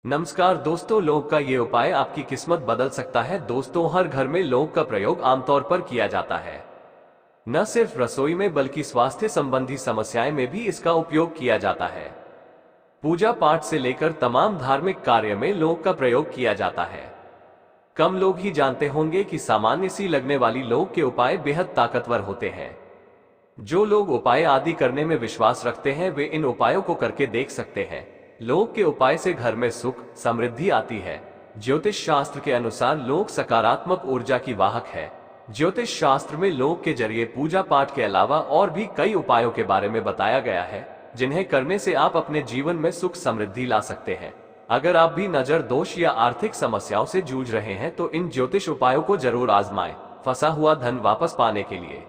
नमस्कार दोस्तों, लौंग का ये उपाय आपकी किस्मत बदल सकता है। दोस्तों, हर घर में लौंग का प्रयोग आमतौर पर किया जाता है। न सिर्फ रसोई में बल्कि स्वास्थ्य संबंधी समस्याएं में भी इसका उपयोग किया जाता है। पूजा पाठ से लेकर तमाम धार्मिक कार्य में लौंग का प्रयोग किया जाता है। कम लोग ही जानते होंगे कि सामान्य सी लगने वाली लौंग के उपाय बेहद ताकतवर होते हैं। जो लोग उपाय आदि करने में विश्वास रखते हैं वे इन उपायों को करके देख सकते हैं। लौंग के उपाय से घर में सुख समृद्धि आती है। ज्योतिष शास्त्र के अनुसार लौंग सकारात्मक ऊर्जा की वाहक है। ज्योतिष शास्त्र में लौंग के जरिए पूजा पाठ के अलावा और भी कई उपायों के बारे में बताया गया है, जिन्हें करने से आप अपने जीवन में सुख समृद्धि ला सकते हैं। अगर आप भी नजर दोष या आर्थिक समस्याओं से जूझ रहे हैं तो इन ज्योतिष उपायों को जरूर आजमाएं, फंसा हुआ धन वापस पाने के लिए।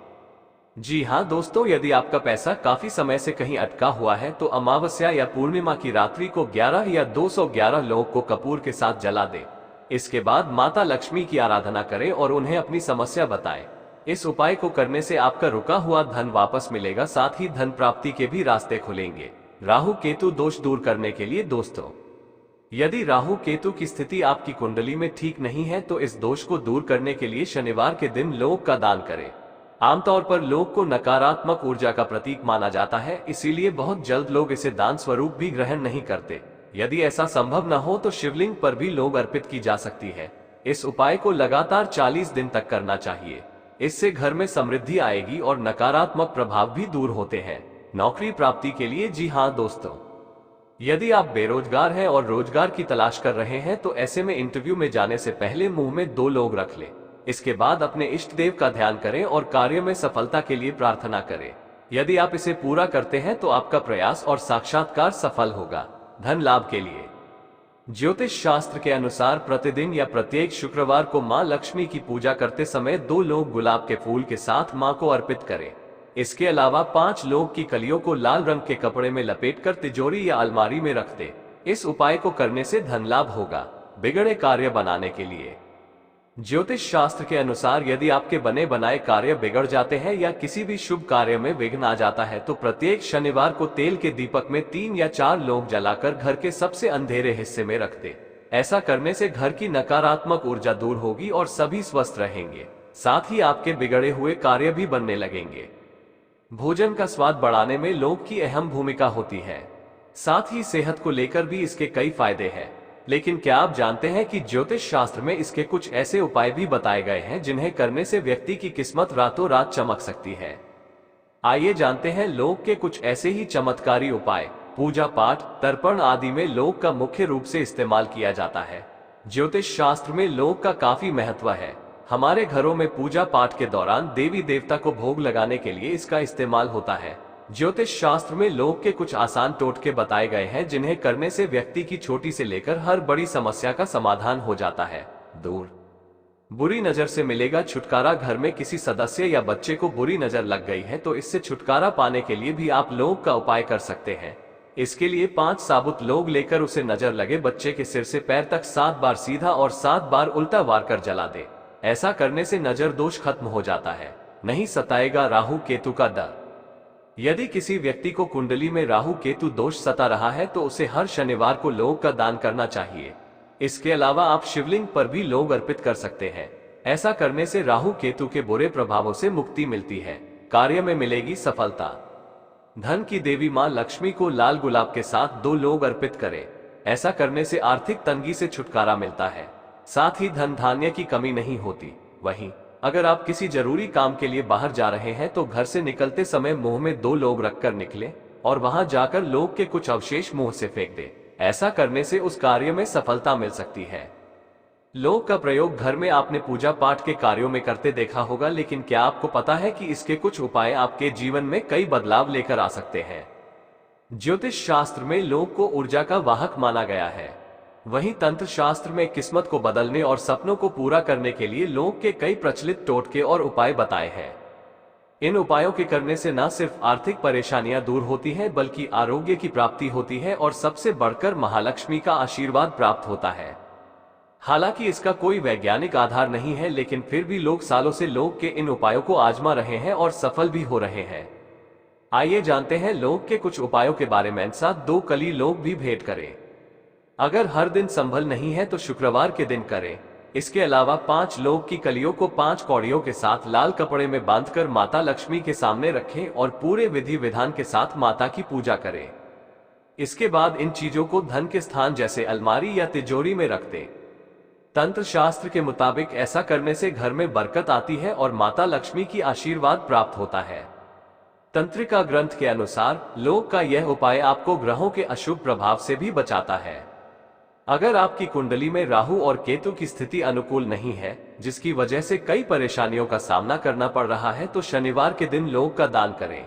जी हाँ दोस्तों, यदि आपका पैसा काफी समय से कहीं अटका हुआ है तो अमावस्या या पूर्णिमा की रात्रि को 11 या 211 लौंग को कपूर के साथ जला दें। इसके बाद माता लक्ष्मी की आराधना करें और उन्हें अपनी समस्या बताएं। इस उपाय को करने से आपका रुका हुआ धन वापस मिलेगा, साथ ही धन प्राप्ति के भी रास्ते खुलेंगे। राहु केतु दोष दूर करने के लिए दोस्तों, यदि राहु केतु की स्थिति आपकी कुंडली में ठीक नहीं है तो इस दोष को दूर करने के लिए शनिवार के दिन लौंग का दान करें। आमतौर पर लौंग को नकारात्मक ऊर्जा का प्रतीक माना जाता है, इसीलिए बहुत जल्द लोग इसे दान स्वरूप भी ग्रहण नहीं करते। यदि ऐसा संभव न हो तो शिवलिंग पर भी लौंग अर्पित की जा सकती है। इस उपाय को लगातार 40 दिन तक करना चाहिए। इससे घर में समृद्धि आएगी और नकारात्मक प्रभाव भी दूर होते हैं। नौकरी प्राप्ति के लिए जी हाँ दोस्तों, यदि आप बेरोजगार हैं और रोजगार की तलाश कर रहे हैं तो ऐसे में इंटरव्यू में जाने से पहले मुंह में 2 लौंग रख लें। इसके बाद अपने इष्ट देव का ध्यान करें और कार्य में सफलता के लिए प्रार्थना करें। यदि आप इसे पूरा करते हैं तो आपका प्रयास और साक्षात्कार सफल होगा। धन लाभ के लिए ज्योतिष शास्त्र के अनुसार प्रतिदिन या प्रत्येक शुक्रवार को मां लक्ष्मी की पूजा करते समय 2 लौंग गुलाब के फूल के साथ मां को अर्पित करें। इसके अलावा 5 लौंग की कलियों को लाल रंग के कपड़े में लपेटकर तिजोरी या अलमारी में रख दें। इस उपाय को करने से धन लाभ होगा। बिगड़े कार्य बनाने के लिए ज्योतिष शास्त्र के अनुसार यदि आपके बने बनाए कार्य बिगड़ जाते हैं या किसी भी शुभ कार्य में विघ्न आ जाता है तो प्रत्येक शनिवार को तेल के दीपक में 3 या 4 लौंग जलाकर घर के सबसे अंधेरे हिस्से में रख दें। ऐसा करने से घर की नकारात्मक ऊर्जा दूर होगी और सभी स्वस्थ रहेंगे। साथ ही आपके बिगड़े हुए कार्य भी बनने लगेंगे। भोजन का स्वाद बढ़ाने में लौंग की अहम भूमिका होती है। साथ ही सेहत को लेकर भी इसके कई फायदे हैं। लेकिन क्या आप जानते हैं कि ज्योतिष शास्त्र में इसके कुछ ऐसे उपाय भी बताए गए हैं जिन्हें करने से व्यक्ति की किस्मत रातों रात चमक सकती है। आइए जानते हैं लौंग के कुछ ऐसे ही चमत्कारी उपाय। पूजा पाठ तर्पण आदि में लौंग का मुख्य रूप से इस्तेमाल किया जाता है। ज्योतिष शास्त्र में लौंग का काफी महत्व है। हमारे घरों में पूजा पाठ के दौरान देवी देवता को भोग लगाने के लिए इसका इस्तेमाल होता है। ज्योतिष शास्त्र में लौंग के कुछ आसान टोटके बताए गए हैं जिन्हें करने से व्यक्ति की छोटी से लेकर हर बड़ी समस्या का समाधान हो जाता है। दूर बुरी नजर से मिलेगा छुटकारा। घर में किसी सदस्य या बच्चे को बुरी नजर लग गई है तो इससे छुटकारा पाने के लिए भी आप लौंग का उपाय कर सकते हैं। इसके लिए 5 साबुत लौंग लेकर उसे नजर लगे बच्चे के सिर से पैर तक 7 बार सीधा और 7 बार उल्टा वार कर जला दे। ऐसा करने से नजर दोष खत्म हो जाता है, नहीं सताएगा राहु केतु का डर। यदि किसी व्यक्ति को कुंडली में राहु केतु दोष सता रहा है तो उसे हर शनिवार को लौंग का दान करना चाहिए। इसके अलावा आप शिवलिंग पर भी लौंग अर्पित कर सकते हैं। ऐसा करने से राहु केतु के बुरे प्रभावों से मुक्ति मिलती है। कार्य में मिलेगी सफलता। धन की देवी मां लक्ष्मी को लाल गुलाब के साथ 2 लौंग अर्पित करें। ऐसा करने से आर्थिक तंगी से छुटकारा मिलता है, साथ ही धन धान्य की कमी नहीं होती। वहीं अगर आप किसी जरूरी काम के लिए बाहर जा रहे हैं तो घर से निकलते समय मुंह में 2 लौंग रखकर निकलें और वहां जाकर लौंग के कुछ अवशेष मुंह से फेंक दें। ऐसा करने से उस कार्य में सफलता मिल सकती है। लौंग का प्रयोग घर में आपने पूजा पाठ के कार्यों में करते देखा होगा, लेकिन क्या आपको पता है कि इसके कुछ उपाय आपके जीवन में कई बदलाव लेकर आ सकते हैं। ज्योतिष शास्त्र में लौंग को ऊर्जा का वाहक माना गया है। वहीं तंत्र शास्त्र में किस्मत को बदलने और सपनों को पूरा करने के लिए लौंग के कई प्रचलित टोटके और उपाय बताए हैं। इन उपायों के करने से न सिर्फ आर्थिक परेशानियां दूर होती हैं बल्कि आरोग्य की प्राप्ति होती है और सबसे बढ़कर महालक्ष्मी का आशीर्वाद प्राप्त होता है। हालांकि इसका कोई वैज्ञानिक आधार नहीं है, लेकिन फिर भी लोग सालों से लौंग के इन उपायों को आजमा रहे हैं और सफल भी हो रहे हैं। आइए जानते हैं लौंग के कुछ उपायों के बारे में। साथ 2 कली लौंग भी भेंट करें। अगर हर दिन संभल नहीं है तो शुक्रवार के दिन करें। इसके अलावा 5 लौंग की कलियों को 5 कौड़ियों के साथ लाल कपड़े में बांधकर माता लक्ष्मी के सामने रखें और पूरे विधि विधान के साथ माता की पूजा करें। इसके बाद इन चीजों को धन के स्थान जैसे अलमारी या तिजोरी में रख दें। तंत्र शास्त्र के मुताबिक ऐसा करने से घर में बरकत आती है और माता लक्ष्मी की आशीर्वाद प्राप्त होता है। तंत्रिका ग्रंथ के अनुसार लौंग का यह उपाय आपको ग्रहों के अशुभ प्रभाव से भी बचाता है। अगर आपकी कुंडली में राहु और केतु की स्थिति अनुकूल नहीं है, जिसकी वजह से कई परेशानियों का सामना करना पड़ रहा है, तो शनिवार के दिन लौंग का दान करें।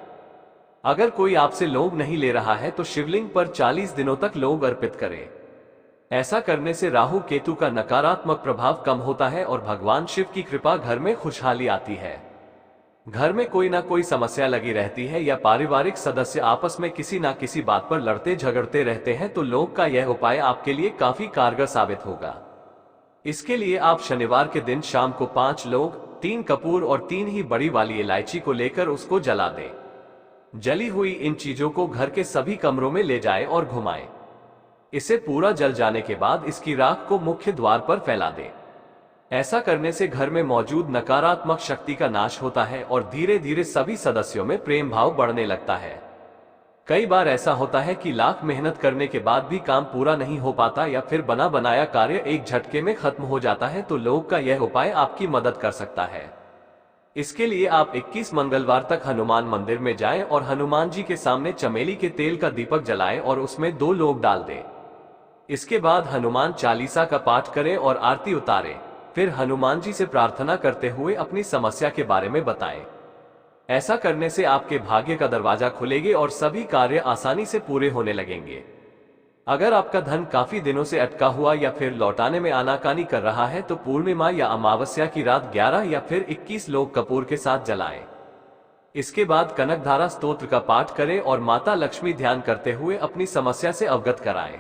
अगर कोई आपसे लौंग नहीं ले रहा है तो शिवलिंग पर 40 दिनों तक लौंग अर्पित करें। ऐसा करने से राहु केतु का नकारात्मक प्रभाव कम होता है और भगवान शिव की कृपा घर में खुशहाली आती है। घर में कोई ना कोई समस्या लगी रहती है या पारिवारिक सदस्य आपस में किसी ना किसी बात पर लड़ते झगड़ते रहते हैं, तो लौंग का यह उपाय आपके लिए काफी कारगर साबित होगा। इसके लिए आप शनिवार के दिन शाम को 5 लौंग, 3 कपूर और 3 ही बड़ी वाली इलायची को लेकर उसको जला दें। जली हुई इन चीजों को घर के सभी कमरों में ले जाएं और घुमाएं। इसे पूरा जल जाने के बाद इसकी राख को मुख्य द्वार पर फैला दें। ऐसा करने से घर में मौजूद नकारात्मक शक्ति का नाश होता है और धीरे धीरे सभी सदस्यों में प्रेम भाव बढ़ने लगता है। कई बार ऐसा होता है कि लाख मेहनत करने के बाद भी काम पूरा नहीं हो पाता या फिर बना बनाया कार्य एक झटके में खत्म हो जाता है, तो लौंग का यह उपाय आपकी मदद कर सकता है। इसके लिए आप 21 मंगलवार तक हनुमान मंदिर में जाएं और हनुमान जी के सामने चमेली के तेल का दीपक जलाएं और उसमें 2 लौंग डाल दें। इसके बाद हनुमान चालीसा का पाठ करें और आरती उतारें। फिर हनुमान जी से प्रार्थना करते हुए अपनी समस्या के बारे में बताएं। ऐसा करने से आपके भाग्य का दरवाजा खुलेगा और सभी कार्य आसानी से पूरे होने लगेंगे। अगर आपका धन काफी दिनों से अटका हुआ या फिर लौटाने में आनाकानी कर रहा है, तो पूर्णिमा या अमावस्या की रात 11 या फिर 21 लौंग कपूर के साथ जलाएं। इसके बाद कनकधारा स्तोत्र का पाठ करें और माता लक्ष्मी ध्यान करते हुए अपनी समस्या से अवगत कराएं।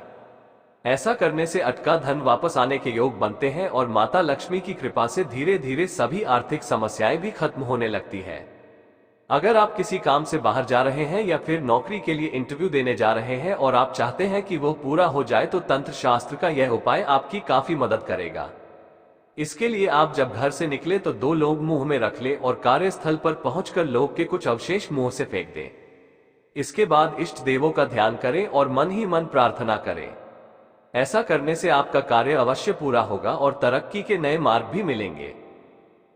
ऐसा करने से अटका धन वापस आने के योग बनते हैं और माता लक्ष्मी की कृपा से धीरे धीरे सभी आर्थिक समस्याएं भी खत्म होने लगती है। अगर आप किसी काम से बाहर जा रहे हैं या फिर नौकरी के लिए इंटरव्यू देने जा रहे हैं और आप चाहते हैं कि वो पूरा हो जाए, तो तंत्र शास्त्र का यह उपाय आपकी काफी मदद करेगा। इसके लिए आप जब घर से निकले तो 2 लौंग मुंह में रख लें और कार्यस्थल पर पहुंचकर लौंग के कुछ अवशेष मुंह से फेंक दें। इसके बाद इष्ट देवों का ध्यान करें और मन ही मन प्रार्थना करें। ऐसा करने से आपका कार्य अवश्य पूरा होगा और तरक्की के नए मार्ग भी मिलेंगे।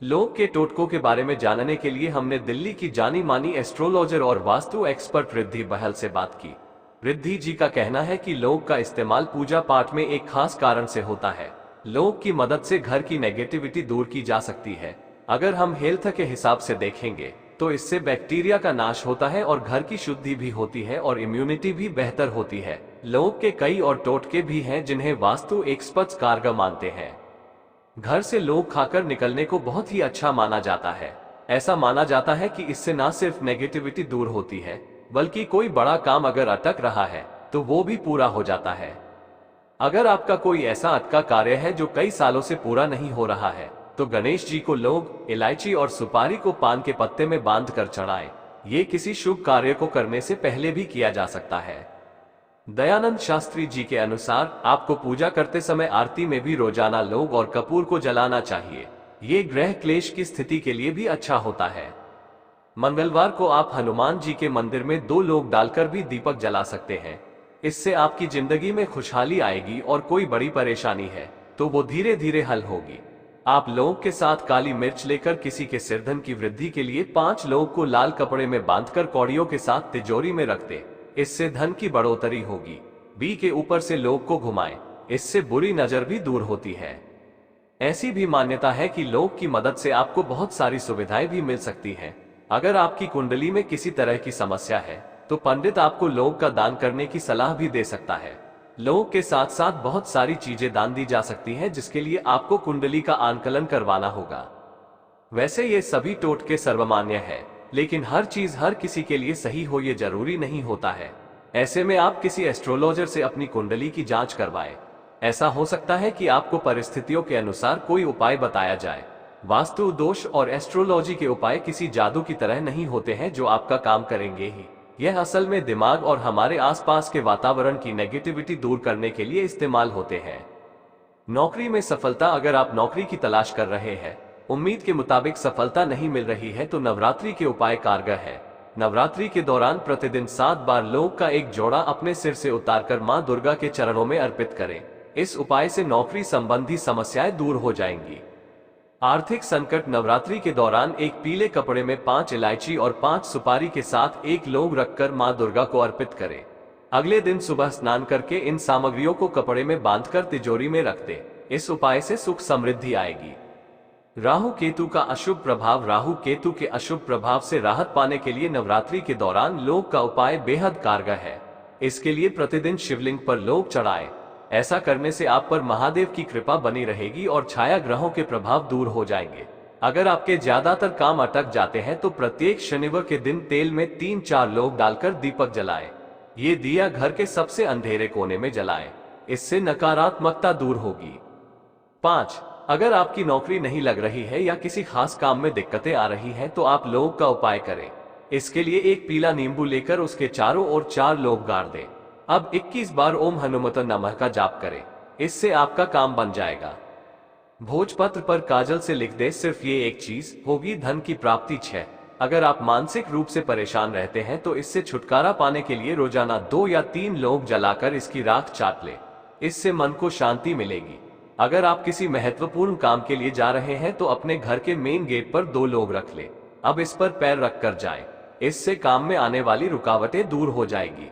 लौंग के टोटकों के बारे में जानने के लिए हमने दिल्ली की जानी मानी एस्ट्रोलॉजर और वास्तु एक्सपर्ट रिद्धि बहल से बात की। रिद्धि जी का कहना है कि लौंग का इस्तेमाल पूजा पाठ में एक खास कारण से होता है। लौंग की मदद से घर की नेगेटिविटी दूर की जा सकती है। अगर हम हेल्थ के हिसाब से देखेंगे तो इससे बैक्टीरिया का नाश होता है और घर की शुद्धि भी होती है और इम्यूनिटी भी बेहतर होती है। लौंग के कई और टोटके भी हैं जिन्हें वास्तु एक्सपर्ट्स कारगर मानते हैं। घर से लौंग खाकर निकलने को बहुत ही अच्छा माना जाता है। ऐसा माना जाता है कि इससे न सिर्फ नेगेटिविटी दूर होती है, बल्कि कोई बड़ा काम अगर अटक रहा है तो वो भी पूरा हो जाता है। अगर आपका कोई ऐसा अटका कार्य है जो कई सालों से पूरा नहीं हो रहा है, तो गणेश जी को लौंग, इलायची और सुपारी को पान के पत्ते में बांधकर चढ़ाएं। ये किसी शुभ कार्य को करने से पहले भी किया जा सकता है। दयानंद शास्त्री जी के अनुसार आपको पूजा करते समय आरती में भी रोजाना लौंग और कपूर को जलाना चाहिए। ये ग्रह क्लेश की स्थिति के लिए भी अच्छा होता है। मंगलवार को आप हनुमान जी के मंदिर में 2 लौंग डालकर भी दीपक जला सकते हैं। इससे आपकी जिंदगी में खुशहाली आएगी और कोई बड़ी परेशानी है तो वो धीरे धीरे हल होगी। आप लौंग के साथ काली मिर्च लेकर किसी के सिरधन की वृद्धि के लिए 5 लौंग को लाल कपड़े में बांधकर कौड़ियों के साथ तिजोरी में रख दें। इससे धन की बढ़ोतरी होगी। बी के ऊपर से लौंग को घुमाएं, इससे बुरी नजर भी दूर होती है। ऐसी भी मान्यता है कि लौंग की मदद से आपको बहुत सारी सुविधाएं भी मिल सकती हैं। अगर आपकी कुंडली में किसी तरह की समस्या है तो पंडित आपको लौंग का दान करने की सलाह भी दे सकता है। लौंग के साथ साथ बहुत सारी चीजें दान दी जा सकती हैं, जिसके लिए आपको कुंडली का आंकलन करवाना होगा। वैसे ये सभी टोटके सर्वमान्य है, लेकिन हर चीज हर किसी के लिए सही हो ये जरूरी नहीं होता है। ऐसे में आप किसी एस्ट्रोलॉजर से अपनी कुंडली की जांच करवाएं। ऐसा हो सकता है कि आपको परिस्थितियों के अनुसार कोई उपाय बताया जाए। वास्तु दोष और एस्ट्रोलॉजी के उपाय किसी जादू की तरह नहीं होते हैं जो आपका काम करेंगे ही। यह असल में दिमाग और हमारे आसपास के वातावरण की नेगेटिविटी दूर करने के लिए इस्तेमाल होते हैं। नौकरी में सफलता। अगर आप नौकरी की तलाश कर रहे हैं, उम्मीद के मुताबिक सफलता नहीं मिल रही है, तो नवरात्रि के उपाय कारगर है। नवरात्रि के दौरान प्रतिदिन 7 बार लौंग का एक जोड़ा अपने सिर से उतारकर मां दुर्गा के चरणों में अर्पित करें। इस उपाय से नौकरी संबंधी समस्याएं दूर हो जाएंगी। आर्थिक संकट। नवरात्रि के दौरान एक पीले कपड़े में 5 इलायची और 5 सुपारी के साथ एक लौंग रखकर मां दुर्गा को अर्पित करें। अगले दिन सुबह स्नान करके इन सामग्रियों को कपड़े में बांधकर तिजोरी में रख दें। इस उपाय से सुख समृद्धि आएगी। राहु केतु का अशुभ प्रभाव। राहु केतु के अशुभ प्रभाव से राहत पाने के लिए नवरात्रि के दौरान लौंग का उपाय बेहद कारगर है। इसके लिए प्रतिदिन शिवलिंग पर लौंग चढ़ाएं। ऐसा करने से आप पर महादेव की कृपा बनी रहेगी और छाया ग्रहों के प्रभाव दूर हो जाएंगे। अगर आपके ज्यादातर काम अटक जाते हैं तो प्रत्येक शनिवार के दिन तेल में 3-4 लौंग डालकर दीपक जलाएं। ये दिया घर के सबसे अंधेरे कोने में जलाएं। इससे नकारात्मकता दूर होगी। 5. अगर आपकी नौकरी नहीं लग रही है या किसी खास काम में दिक्कतें आ रही हैं, तो आप लौंग का उपाय करें। इसके लिए एक पीला नींबू लेकर उसके चारों ओर 4 लौंग गाड़ दें। अब 21 बार ओम हनुमत नमः का जाप करें। इससे आपका काम बन जाएगा। भोजपत्र पर काजल से लिख दे, सिर्फ ये एक चीज होगी धन की प्राप्ति। 6. अगर आप मानसिक रूप से परेशान रहते हैं तो इससे छुटकारा पाने के लिए रोजाना 2 या 3 लौंग जलाकर इसकी राख चाट लें। इससे मन को शांति मिलेगी। अगर आप किसी महत्वपूर्ण काम के लिए जा रहे हैं तो अपने घर के मेन गेट पर 2 लौंग रख लें। अब इस पर पैर रखकर जाएं। इससे काम में आने वाली रुकावटें दूर हो जाएगी।